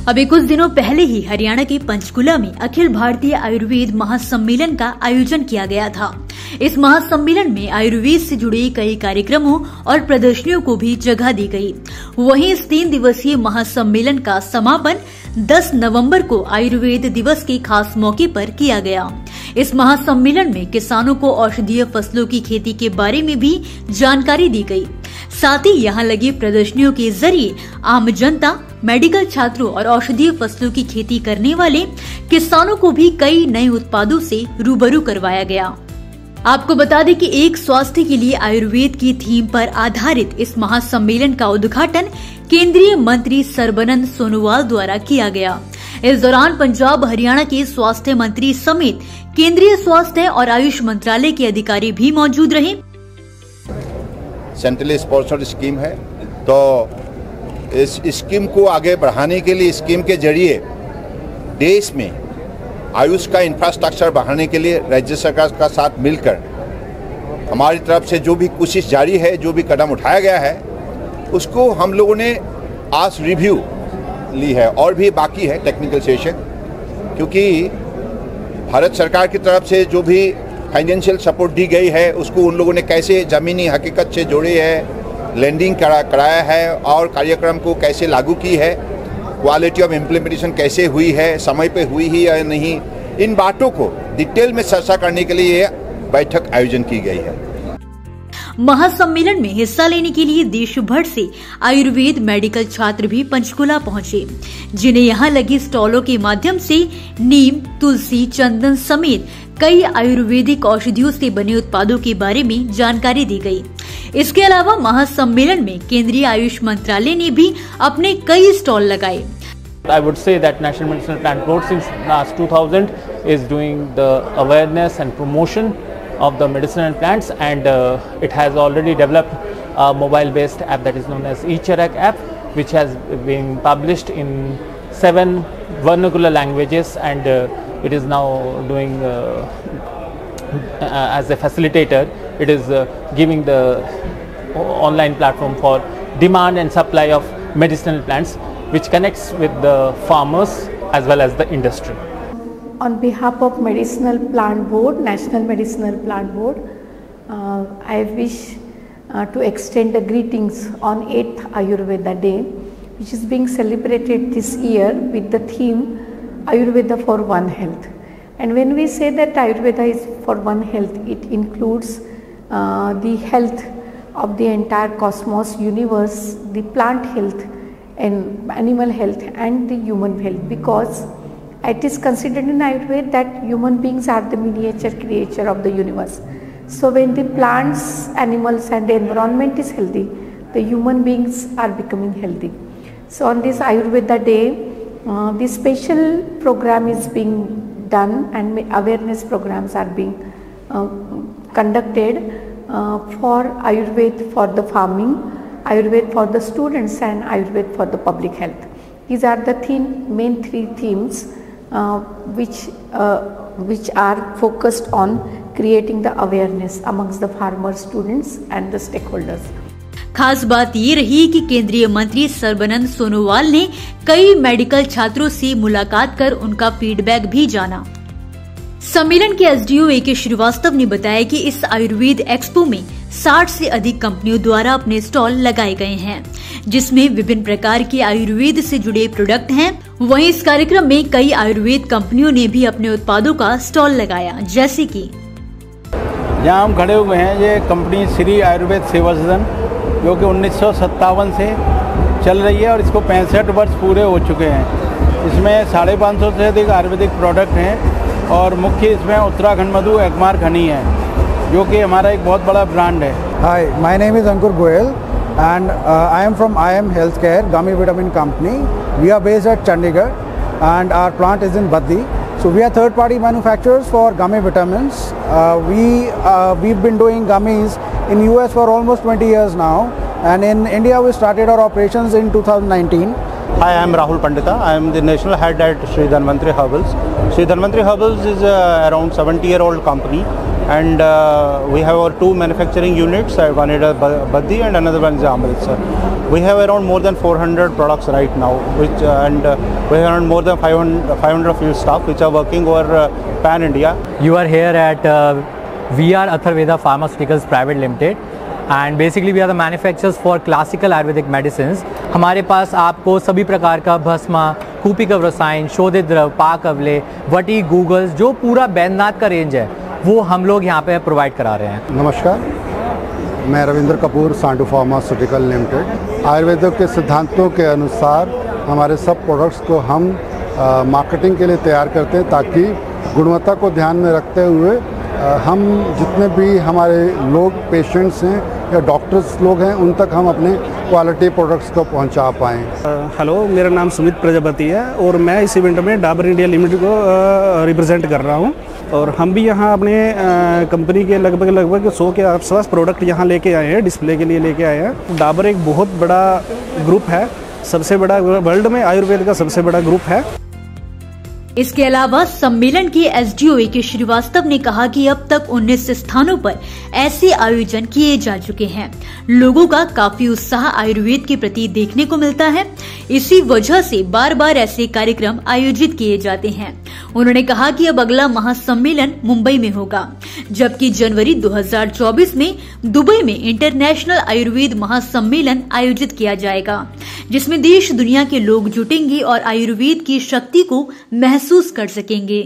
अभी कुछ दिनों पहले ही हरियाणा के पंचकुला में अखिल भारतीय आयुर्वेद महासम्मेलन का आयोजन किया गया था। इस महासम्मेलन में आयुर्वेद से जुड़े कई कार्यक्रमों और प्रदर्शनियों को भी जगह दी गई। वहीं इस 3 दिवसीय महासम्मेलन का समापन 10 नवंबर को आयुर्वेद दिवस के खास मौके पर किया गया। इस महासम्मेलन में किसानों को औषधीय फसलों की खेती के बारे में भी जानकारी दी गई। साथ ही यहाँ लगी प्रदर्शनियों के जरिए आम जनता, मेडिकल छात्रों और औषधीय फसलों की खेती करने वाले किसानों को भी कई नए उत्पादों से रूबरू करवाया गया। आपको बता दें कि एक स्वास्थ्य के लिए आयुर्वेद की थीम पर आधारित इस महासम्मेलन का उद्घाटन केंद्रीय मंत्री सर्बानंद सोनोवाल द्वारा किया गया। इस दौरान पंजाब हरियाणा के स्वास्थ्य मंत्री समेत केंद्रीय स्वास्थ्य और आयुष मंत्रालय के अधिकारी भी मौजूद रहे। सेंट्रली स्पॉन्सर्ड स्कीम है, तो इस स्कीम को आगे बढ़ाने के लिए स्कीम के जरिए देश में आयुष का इंफ्रास्ट्रक्चर बढ़ाने के लिए राज्य सरकार का साथ मिलकर हमारी तरफ से जो भी कोशिश जारी है, जो भी कदम उठाया गया है, उसको हम लोगों ने आज रिव्यू ली है और भी बाकी है टेक्निकल सेशन, क्योंकि भारत सरकार की तरफ से जो भी फाइनेंशियल सपोर्ट दी गई है उसको उन लोगों ने कैसे ज़मीनी हकीकत से जोड़े है, लैंडिंग कराया है और कार्यक्रम को कैसे लागू की है, क्वालिटी ऑफ इम्प्लीमेंटेशन कैसे हुई है, समय पे हुई ही या नहीं, इन बातों को डिटेल में चर्चा करने के लिए बैठक आयोजन की गई है। महासम्मेलन में हिस्सा लेने के लिए देश भर से आयुर्वेद मेडिकल छात्र भी पंचकुला पहुंचे, जिन्हें यहां लगी स्टॉलों के माध्यम से नीम, तुलसी, चंदन समेत कई आयुर्वेदिक औषधियों से बने उत्पादों के बारे में जानकारी दी गई। इसके अलावा महासम्मेलन में केंद्रीय आयुष मंत्रालय ने भी अपने कई स्टॉल लगाए। I would say that National Medicinal Plant Board since last 2000 is doing the awareness and promotion of the medicinal plants, and it has already developed a mobile-based app that is known as eCherak app, which has been published in 7 vernacular languages, and it is now doing as a facilitator. It is giving the online platform for demand and supply of medicinal plants, which connects with the farmers as well as the industry. On behalf of Medicinal Plant Board, National Medicinal Plant Board, I wish to extend the greetings on 8th Ayurveda Day, which is being celebrated this year with the theme Ayurveda for One Health. And when we say that Ayurveda is for one health, it includes the health of the entire cosmos, universe, the plant health and animal health and the human health, because it is considered in Ayurveda that human beings are the miniature creature of the universe. So when the plants, animals and the environment is healthy, the human beings are becoming healthy. So on this Ayurveda Day, this special program is being done and awareness programs are being conducted for Ayurveda for the farming, Ayurveda for the students and Ayurveda for the public health. These are the main 3 themes which are focused on creating the awareness amongst the farmers, students and the stakeholders. खास बात ये रही कि केंद्रीय मंत्री सर्बानंद सोनोवाल ने कई medical छात्रों से मुलाकात कर उनका फीडबैक भी जाना। सम्मेलन के एसडीओ ए.के. श्रीवास्तव ने बताया कि इस आयुर्वेद एक्सपो में 60 से अधिक कंपनियों द्वारा अपने स्टॉल लगाए गए हैं, जिसमें विभिन्न प्रकार के आयुर्वेद से जुड़े प्रोडक्ट हैं। वहीं इस कार्यक्रम में कई आयुर्वेद कंपनियों ने भी अपने उत्पादों का स्टॉल लगाया, जैसे कि यहाँ हम खड़े हुए हैं, ये कंपनी श्री आयुर्वेद सेवा सदन, जो कि 1957 से चल रही है और इसको 65 वर्ष पूरे हो चुके हैं। इसमें 550 से अधिक आयुर्वेदिक प्रोडक्ट हैं और मुख्य इसमें उत्तराखंड मधु एगमार्क हनी है, जो कि हमारा एक बहुत बड़ा ब्रांड है। Hi, my name is Ankur Goyal and I am from IM Healthcare Gummy Vitamin Company. We are based at Chandigarh and our plant is in Baddi. So we are third party manufacturers for gummy vitamins. We've been doing gummies in US for almost 20 years now, and in India we started our operations in 2019. Hi, I am Rahul Pandita. I am the national head at Sri Dhanvantri Herbals. Sri Dhanvantri Herbals is around 70-year-old company, and we have our 2 manufacturing units. One is at Baddi and another one is Amritsar. We have around more than 400 products right now, which and we have around more than 500 field staff which are working over pan India. You are here at VR Atharveda Pharmaceuticals Private Limited, and basically we are the manufacturers for classical Ayurvedic medicines. हमारे पास आपको सभी प्रकार का भस्मा, कूपिकव रसायन, शोधित द्रव, पाक अवले, वटी, Google's, जो पूरा बैद्यनाथ का रेंज है वो हम लोग यहाँ पे प्रोवाइड करा रहे हैं। नमस्कार, मैं रविंद्र कपूर, सांडू फार्मास्यूटिकल लिमिटेड। आयुर्वेद के सिद्धांतों के अनुसार हमारे सब प्रोडक्ट्स को हम मार्केटिंग के लिए तैयार करते हैं, ताकि गुणवत्ता को ध्यान में रखते हुए हम जितने भी हमारे लोग पेशेंट्स हैं या डॉक्टर्स लोग हैं उन तक हम अपने क्वालिटी प्रोडक्ट्स को पहुंचा पाएँ। हेलो, मेरा नाम सुमित प्रजापति है और मैं इस इवेंट में डाबर इंडिया लिमिटेड को रिप्रेजेंट कर रहा हूं। और हम भी यहाँ अपने कंपनी के लगभग 100 के आसपास प्रोडक्ट यहाँ लेके आए हैं, डिस्प्ले के लिए लेके आए हैं। डाबर एक बहुत बड़ा ग्रुप है, सबसे बड़ा वर्ल्ड में आयुर्वेद का सबसे बड़ा ग्रुप है। इसके अलावा सम्मेलन के एसडीओ के श्रीवास्तव ने कहा कि अब तक 19 स्थानों पर ऐसे आयोजन किए जा चुके हैं। लोगों का काफी उत्साह आयुर्वेद के प्रति देखने को मिलता है, इसी वजह से बार बार ऐसे कार्यक्रम आयोजित किए जाते हैं। उन्होंने कहा कि अब अगला महासम्मेलन मुंबई में होगा, जबकि जनवरी 2024 में दुबई में इंटरनेशनल आयुर्वेद महासम्मेलन आयोजित किया जाएगा, जिसमें देश दुनिया के लोग जुटेंगे और आयुर्वेद की शक्ति को महसूस कर सकेंगे।